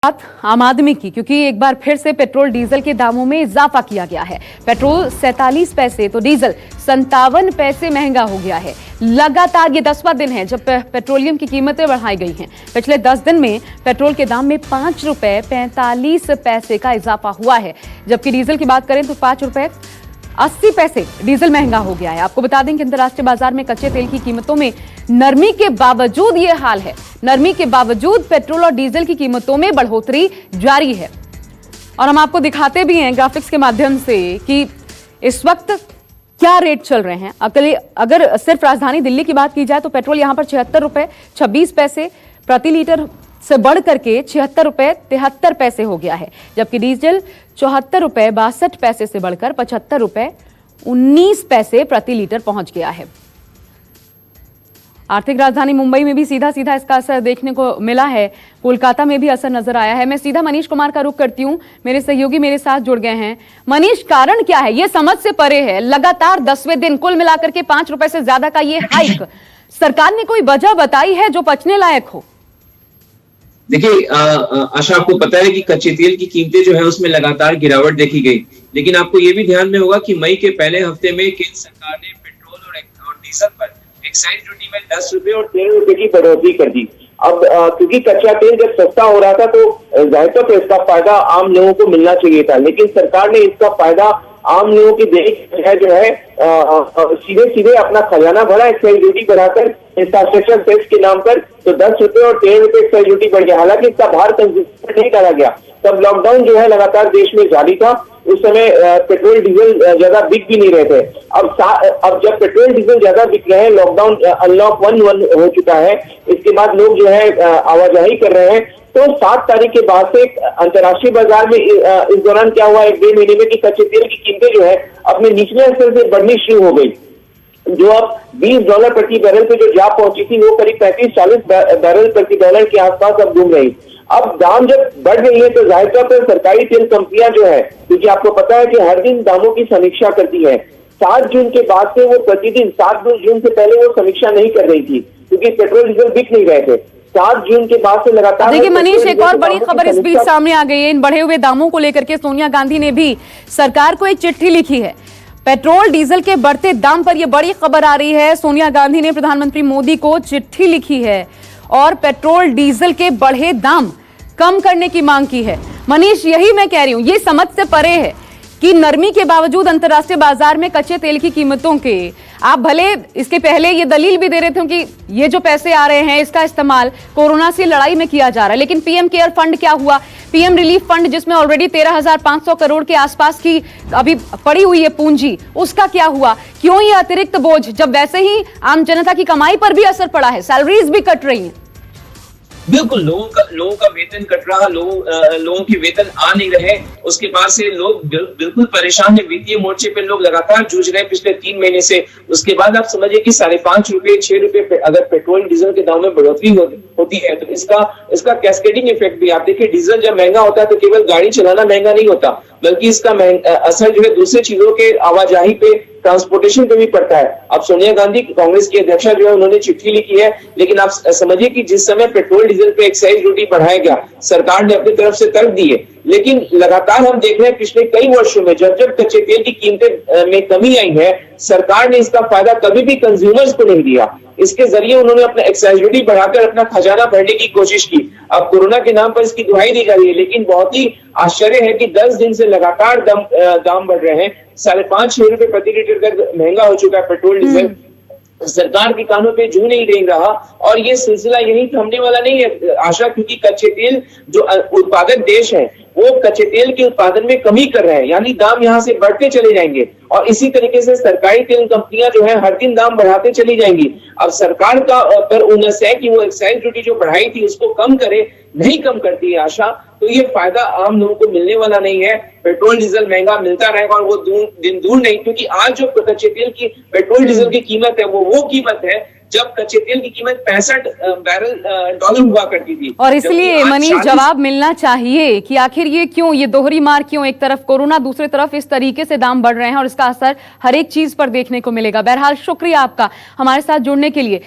बात आम आदमी की, क्योंकि एक बार फिर से पेट्रोल डीजल के दामों में इजाफा किया गया है। पेट्रोल 47 पैसे तो डीजल 57 पैसे महंगा हो गया है। लगातार ये 10वां दिन है जब पेट्रोलियम की कीमतें बढ़ाई गई हैं। पिछले 10 दिन में पेट्रोल के दाम में 5 रुपए 45 पैसे का इजाफा हुआ है, जबकि डीजल की बात करें तो 5 रुपए 80 पैसे डीजल महंगा हो गया है। आपको बता दें कि अंतर्राष्ट्रीय बाजार में कच्चे तेल की कीमतों में नरमी के बावजूद ये हाल है। नरमी के बावजूद पेट्रोल और डीजल की कीमतों में बढ़ोतरी जारी है। और हम आपको दिखाते भी हैं ग्राफिक्स के माध्यम से कि इस वक्त क्या रेट चल रहे हैं। अगर सिर्फ राजधानी दिल्ली की बात की जाए तो पेट्रोल यहां पर 76 रुपए 26 पैसे प्रति लीटर से बढ़ करके 76 रुपए 73 पैसे हो गया है, जबकि डीजल 74 रुपए 62 पैसे से बढ़कर 75 रुपए 19 पैसे प्रति लीटर पहुंच गया है। आर्थिक राजधानी मुंबई में भी सीधा सीधा इसका असर देखने को मिला है। कोलकाता में भी असर नजर आया है। मैं सीधा मनीष कुमार का रुख करती हूं, मेरे सहयोगी मेरे साथ जुड़ गए हैं। मनीष, कारण क्या है? ये समझ से परे है। लगातार 10वें दिन कुल मिलाकर के 5 रुपए से ज्यादा का ये हाइक, सरकार ने कोई वजह बताई है जो पचने लायक हो? देखिए आशा, आपको पता है कि कच्चे तेल की कीमतें जो है उसमें लगातार गिरावट देखी गई, लेकिन आपको ये भी ध्यान में होगा कि मई के पहले हफ्ते में केंद्र सरकार ने पेट्रोल और डीजल पर एक्साइज ड्यूटी में 10 रुपए और 13 रुपए की बढ़ोतरी कर दी। अब क्योंकि कच्चा तेल जब सस्ता हो रहा था तो जाहिर तौर पर इसका फायदा आम लोगों को मिलना चाहिए था, लेकिन सरकार ने इसका फायदा आम लोगों की देख जो है सीधे सीधे अपना खजाना भरा। एक्साइज ड्यूटी बढ़ाकर इंफ्रास्ट्रक्चर टैक्स के नाम पर तो 10 रुपए और 13 रुपए एक्साइज ड्यूटी बढ़ गया। हालांकि इसका भार कंज्यूमर नहीं डाला गया। तब लॉकडाउन जो है लगातार देश में जारी था, उस समय पेट्रोल डीजल ज्यादा बिक भी नहीं रहे थे। अब जब पेट्रोल डीजल ज्यादा बिक रहे हैं, लॉकडाउन अनलॉक 1 हो चुका है, इसके बाद लोग जो है आवाजाही कर रहे हैं, तो 7 तारीख के बाद से अंतर्राष्ट्रीय बाजार में इस दौरान क्या हुआ, 1-1.5 महीने में कि कच्चे तेल की कीमतें जो है अपने निचले स्तर से बढ़नी शुरू हो गई। जो अब $20 प्रति बैरल पे जो जा पहुंची थी, वो करीब 35-40 बैरल प्रति डॉलर के आसपास अब घूम रही। अब दाम जब बढ़ रही है तो जाहिर तौर पर सरकारी तेल कंपनियां जो है, क्योंकि आपको पता है कि हर दिन दामों की समीक्षा करती है, 7 जून के बाद से वो प्रतिदिन 7 जून से पहले वो समीक्षा नहीं कर रही थी, क्योंकि पेट्रोल डीजल बिक नहीं रहे थे। 7 जून के बाद से लगातार। देखिए मनीष, एक और बड़ी खबर इस बीच सामने आ गई है। इन बढ़े हुए दामों को लेकर के सोनिया गांधी ने भी सरकार को एक चिट्ठी लिखी है। पेट्रोल डीजल के बढ़ते दाम पर यह बड़ी खबर आ रही है। सोनिया गांधी ने प्रधानमंत्री मोदी को चिट्ठी लिखी है और पेट्रोल डीजल के बढ़े दाम कम करने की मांग की है। मनीष, यही मैं कह रही हूं, ये समझ से परे है कि नरमी के बावजूद अंतर्राष्ट्रीय बाजार में कच्चे तेल की कीमतों के, आप भले इसके पहले ये दलील भी दे रहे थे कि ये जो पैसे आ रहे हैं इसका इस्तेमाल कोरोना से लड़ाई में किया जा रहा है, लेकिन पीएम केयर फंड क्या हुआ? पीएम रिलीफ फंड जिसमें ऑलरेडी 13,500 करोड़ के आसपास की अभी पड़ी हुई है पूंजी, उसका क्या हुआ? क्यों ये अतिरिक्त बोझ, जब वैसे ही आम जनता की कमाई पर भी असर पड़ा है, सैलरीज भी कट रही है। बिल्कुल, लोगों का वेतन कट रहा, लोगों के वेतन आ नहीं रहे, उसके बाद से लोग बिल्कुल परेशान है। वित्तीय मोर्चे पे लोग लगातार जूझ रहे हैं पिछले 3 महीने से। उसके बाद आप समझिए कि 5.5 रुपए 6 रुपए अगर पेट्रोल डीजल के दाम में बढ़ोतरी होती है तो इसका कैस्केडिंग इफेक्ट भी। आप देखिए, डीजल जब महंगा होता है तो केवल गाड़ी चलाना महंगा नहीं होता, बल्कि इसका असर जो है दूसरे चीजों के आवाजाही पे, ट्रांसपोर्टेशन पे भी पड़ता है। अब सोनिया गांधी कांग्रेस की अध्यक्षा जो है, उन्होंने चिट्ठी लिखी है, लेकिन आप समझिए कि जिस समय पेट्रोल डीजल पे एक्साइज ड्यूटी बढ़ाया गया, सरकार ने अपनी तरफ से तर्क दिए, लेकिन लगातार हम देख रहे हैं पिछले कई वर्षों में जब कच्चे तेल की कीमतें में कमी आई है, सरकार ने इसका फायदा कभी भी कंज्यूमर्स को नहीं दिया। इसके जरिए उन्होंने अपना एक्साइज ड्यूटी बढ़ाकर अपना खजाना भरने की कोशिश की। अब कोरोना के नाम पर इसकी दुहाई दी जा रही है, लेकिन बहुत ही आश्चर्य है कि 10 दिन से लगातार दाम बढ़ रहे हैं। 5.5-6 रुपए प्रति लीटर तक महंगा हो चुका है पेट्रोल डीजल। सरकार के कानों पे जू नहीं रहा और ये सिलसिला यही थमने वाला नहीं है आशा, क्योंकि कच्चे तेल जो उत्पादक देश है वो कच्चे तेल के उत्पादन में कमी कर रहे हैं, यानी दाम यहाँ से बढ़ते चले जाएंगे और इसी तरीके से सरकारी तेल कंपनियां जो है हर दिन दाम बढ़ाते चली जाएंगी। अब सरकार का पर उन्नस है कि वो एक्साइज ड्यूटी जो बढ़ाई थी उसको कम करे, नहीं कम करती है आशा, तो ये फायदा आम लोगों को मिलने वाला नहीं है। पेट्रोल डीजल महंगा मिलता रहेगा और वो दिन दूर नहीं, क्योंकि आज जो कच्चे तेल की पेट्रोल डीजल की कीमत है वो कीमत है जब कच्चे तेल की कीमत 65 बैरल डॉलर हुआ करती थी। और इसलिए मनीष, जवाब मिलना चाहिए कि आखिर ये क्यों, ये दोहरी मार क्यों? एक तरफ कोरोना, दूसरी तरफ इस तरीके से दाम बढ़ रहे हैं और इसका असर हर एक चीज पर देखने को मिलेगा। बहरहाल शुक्रिया आपका हमारे साथ जुड़ने के लिए।